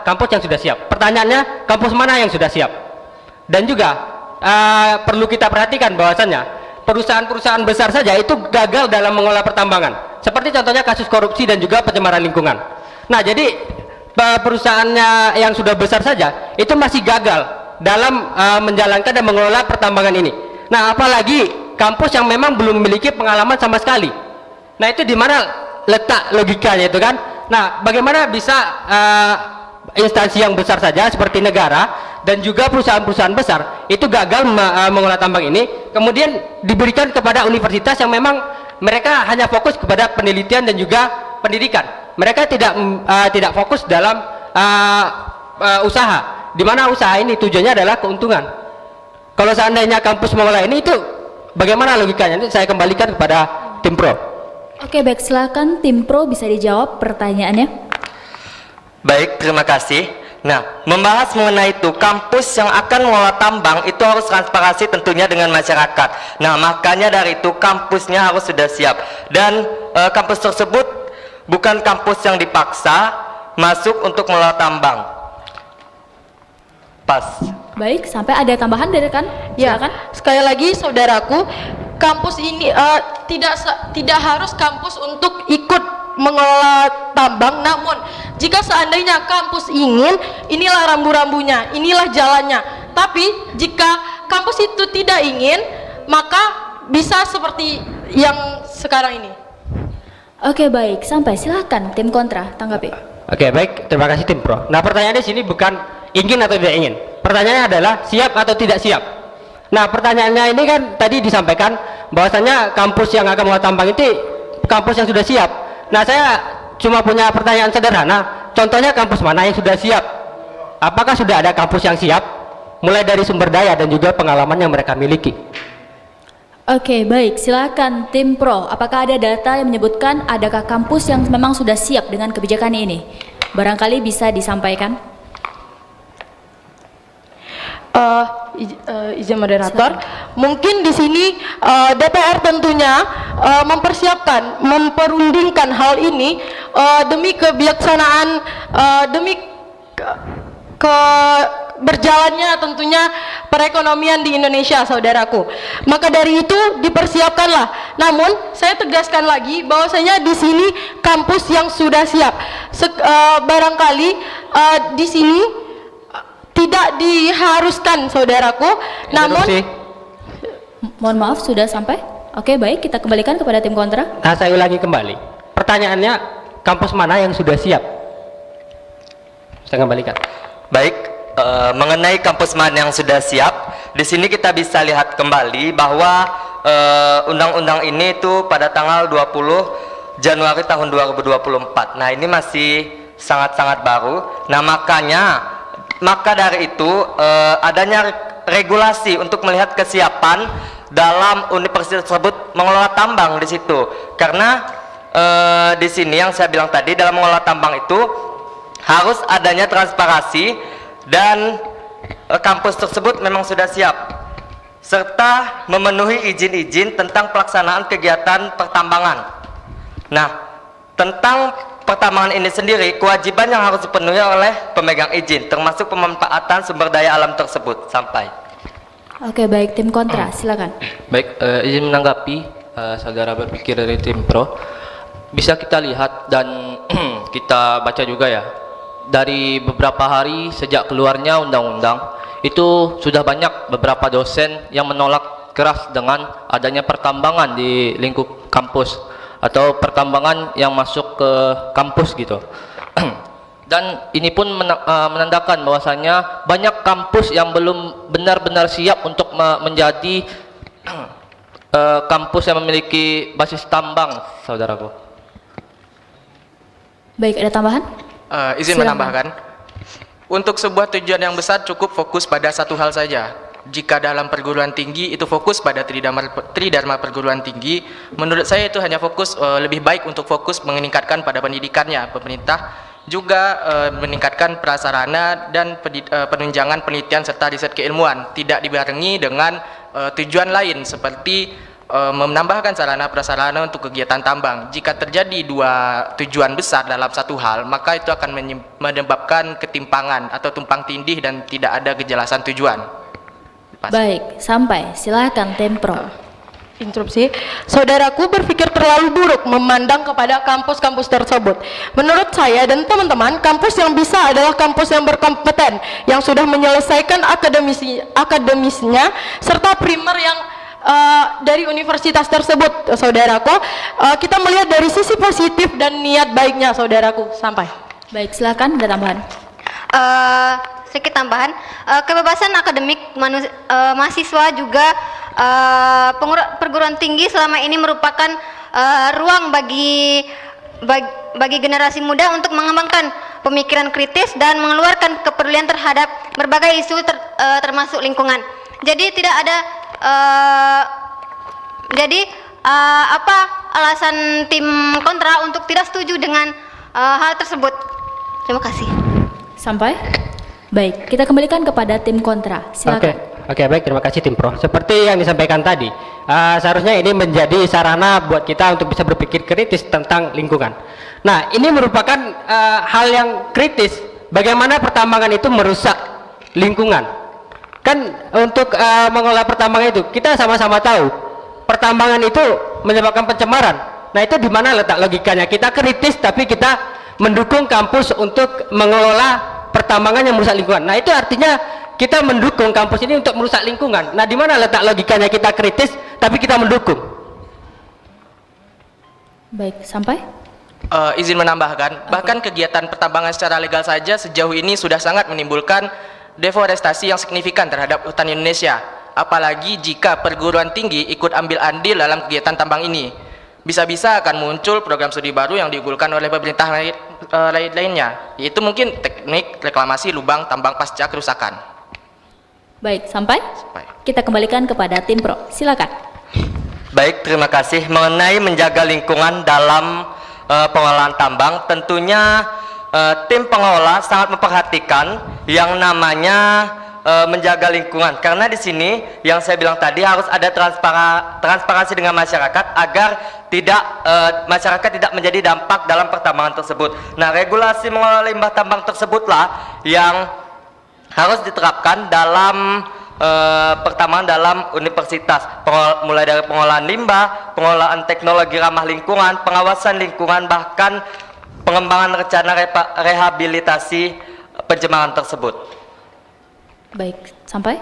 kampus yang sudah siap. Pertanyaannya, kampus mana yang sudah siap? Dan juga perlu kita perhatikan bahwasannya perusahaan-perusahaan besar saja itu gagal dalam mengolah pertambangan. Seperti contohnya kasus korupsi dan juga pencemaran lingkungan. Nah, jadi perusahaannya yang sudah besar saja itu masih gagal dalam menjalankan dan mengelola pertambangan ini. Nah, apalagi kampus yang memang belum memiliki pengalaman sama sekali. Nah, itu di mana letak logikanya itu kan? Nah, bagaimana bisa instansi yang besar saja seperti negara dan juga perusahaan-perusahaan besar itu gagal mengolah tambang ini, kemudian diberikan kepada universitas yang memang mereka hanya fokus kepada penelitian dan juga pendidikan. Mereka tidak fokus dalam usaha, di mana usaha ini tujuannya adalah keuntungan. Kalau seandainya kampus mengolah ini, itu bagaimana logikanya? Ini saya kembalikan kepada tim pro. Oke, baik, silakan tim pro bisa dijawab pertanyaannya. Baik, terima kasih. Nah, membahas mengenai itu, kampus yang akan mengolah tambang itu harus transparansi tentunya dengan masyarakat. Nah, makanya dari itu kampusnya harus sudah siap. Dan kampus tersebut bukan kampus yang dipaksa masuk untuk mengolah tambang. Pas. Baik, sampai ada tambahan dari rekan? Ya, Silakan. sekali lagi saudaraku, kampus ini tidak harus kampus untuk ikut mengelola tambang, namun jika seandainya kampus ingin, inilah rambu-rambunya, inilah jalannya. Tapi jika kampus itu tidak ingin, maka bisa seperti yang sekarang ini. Oke, baik, sampai silakan tim kontra tanggapi. Oke, baik, terima kasih tim pro. Nah, pertanyaannya di sini bukan ingin atau tidak ingin. Pertanyaannya adalah siap atau tidak siap. Nah, pertanyaannya ini kan tadi disampaikan bahwasanya kampus yang akan mengolah tambang itu kampus yang sudah siap. Nah, saya cuma punya pertanyaan sederhana. Contohnya kampus mana yang sudah siap? Apakah sudah ada kampus yang siap? Mulai dari sumber daya dan juga pengalaman yang mereka miliki. Oke, baik, silakan tim pro. Apakah ada data yang menyebutkan adakah kampus yang memang sudah siap dengan kebijakan ini? Barangkali bisa disampaikan. Izin moderator, mungkin di sini DPR tentunya memperundingkan hal ini demi kebijaksanaan, demi berjalannya tentunya perekonomian di Indonesia, saudaraku. Maka dari itu dipersiapkanlah. Namun saya tegaskan lagi bahwasanya di sini kampus yang sudah siap. Barangkali di sini tidak diharuskan, saudaraku. Namun mohon maaf, sudah sampai. Oke, baik, kita kembalikan kepada tim kontra. Nah, saya ulangi kembali. Pertanyaannya, kampus mana yang sudah siap? Saya kembalikan. Baik, mengenai kampus mana yang sudah siap, di sini kita bisa lihat kembali bahwa undang-undang ini itu pada tanggal 20 Januari tahun 2024. Nah, ini masih sangat-sangat baru. Nah, maka dari itu adanya regulasi untuk melihat kesiapan dalam universitas tersebut mengelola tambang di situ. Karena di sini yang saya bilang tadi, dalam mengelola tambang itu harus adanya transparansi dan kampus tersebut memang sudah siap serta memenuhi izin-izin tentang pelaksanaan kegiatan pertambangan. Nah, tentang pertambangan ini sendiri, kewajiban yang harus dipenuhi oleh pemegang izin, termasuk pemanfaatan sumber daya alam tersebut. Sampai. Oke, baik, tim kontra, silakan. Baik, izin menanggapi saudara berpikir dari tim pro. Bisa kita lihat dan kita baca juga ya, dari beberapa hari sejak keluarnya undang-undang, itu sudah banyak beberapa dosen yang menolak keras dengan adanya pertambangan di lingkup kampus atau pertambangan yang masuk ke kampus gitu. Dan ini pun menandakan bahwasanya banyak kampus yang belum benar-benar siap untuk menjadi kampus yang memiliki basis tambang, saudaraku. Baik, ada tambahan? Izin Silakan. menambahkan, untuk sebuah tujuan yang besar cukup fokus pada satu hal saja. Jika dalam perguruan tinggi itu fokus pada tridharma perguruan tinggi, menurut saya itu hanya fokus lebih baik untuk fokus meningkatkan pada pendidikannya. Pemerintah juga meningkatkan prasarana dan penunjangan penelitian serta riset keilmuan, tidak dibarengi dengan tujuan lain seperti menambahkan sarana prasarana untuk kegiatan tambang. Jika terjadi dua tujuan besar dalam satu hal, maka itu akan menyebabkan ketimpangan atau tumpang tindih dan tidak ada kejelasan tujuan. Baik, sampai. Silakan Tim Pro. Interupsi. Saudaraku berpikir terlalu buruk memandang kepada kampus-kampus tersebut. Menurut saya dan teman-teman, kampus yang bisa adalah kampus yang berkompeten, yang sudah menyelesaikan akademisnya, serta primer yang dari universitas tersebut. Saudaraku, kita melihat dari sisi positif dan niat baiknya, saudaraku. Sampai. Baik, silakan ada tambahan. Sedikit tambahan, kebebasan akademik mahasiswa juga perguruan tinggi selama ini merupakan ruang bagi generasi muda untuk mengembangkan pemikiran kritis dan mengeluarkan kepedulian terhadap berbagai isu termasuk lingkungan. Jadi tidak ada apa alasan tim kontra untuk tidak setuju dengan hal tersebut? Terima kasih. Sampai. Baik, kita kembalikan kepada tim kontra. Silakan. Oke, baik, terima kasih Tim Pro. Seperti yang disampaikan tadi, seharusnya ini menjadi sarana buat kita untuk bisa berpikir kritis tentang lingkungan. Nah, ini merupakan hal yang kritis. Bagaimana pertambangan itu merusak lingkungan? Kan untuk mengolah pertambangan itu, kita sama-sama tahu pertambangan itu menyebabkan pencemaran. Nah, itu di mana letak logikanya? Kita kritis, tapi kita mendukung kampus untuk mengelola pertambangan yang merusak lingkungan. Nah, itu artinya kita mendukung kampus ini untuk merusak lingkungan. Nah, di mana letak logikanya kita kritis tapi kita mendukung? Baik, sampai. Izin menambahkan, bahkan kegiatan pertambangan secara legal saja sejauh ini sudah sangat menimbulkan deforestasi yang signifikan terhadap hutan Indonesia. Apalagi jika perguruan tinggi ikut ambil andil dalam kegiatan tambang ini. Bisa-bisa akan muncul program studi baru yang diunggulkan oleh pemerintah lainnya, yaitu mungkin teknik reklamasi lubang tambang pasca kerusakan. Baik, sampai. Kita kembalikan kepada tim Pro. Silakan. Baik, terima kasih. Mengenai menjaga lingkungan dalam pengolahan tambang, tentunya tim pengelola sangat memperhatikan yang namanya menjaga lingkungan, karena di sini yang saya bilang tadi harus ada transparansi dengan masyarakat agar masyarakat tidak menjadi dampak dalam pertambangan tersebut. Nah, regulasi mengelola limbah tambang tersebutlah yang harus diterapkan dalam pertambangan dalam universitas, mulai dari pengolahan limbah, pengolahan teknologi ramah lingkungan, pengawasan lingkungan, bahkan pengembangan rencana rehabilitasi pencemaran tersebut. Baik, sampai.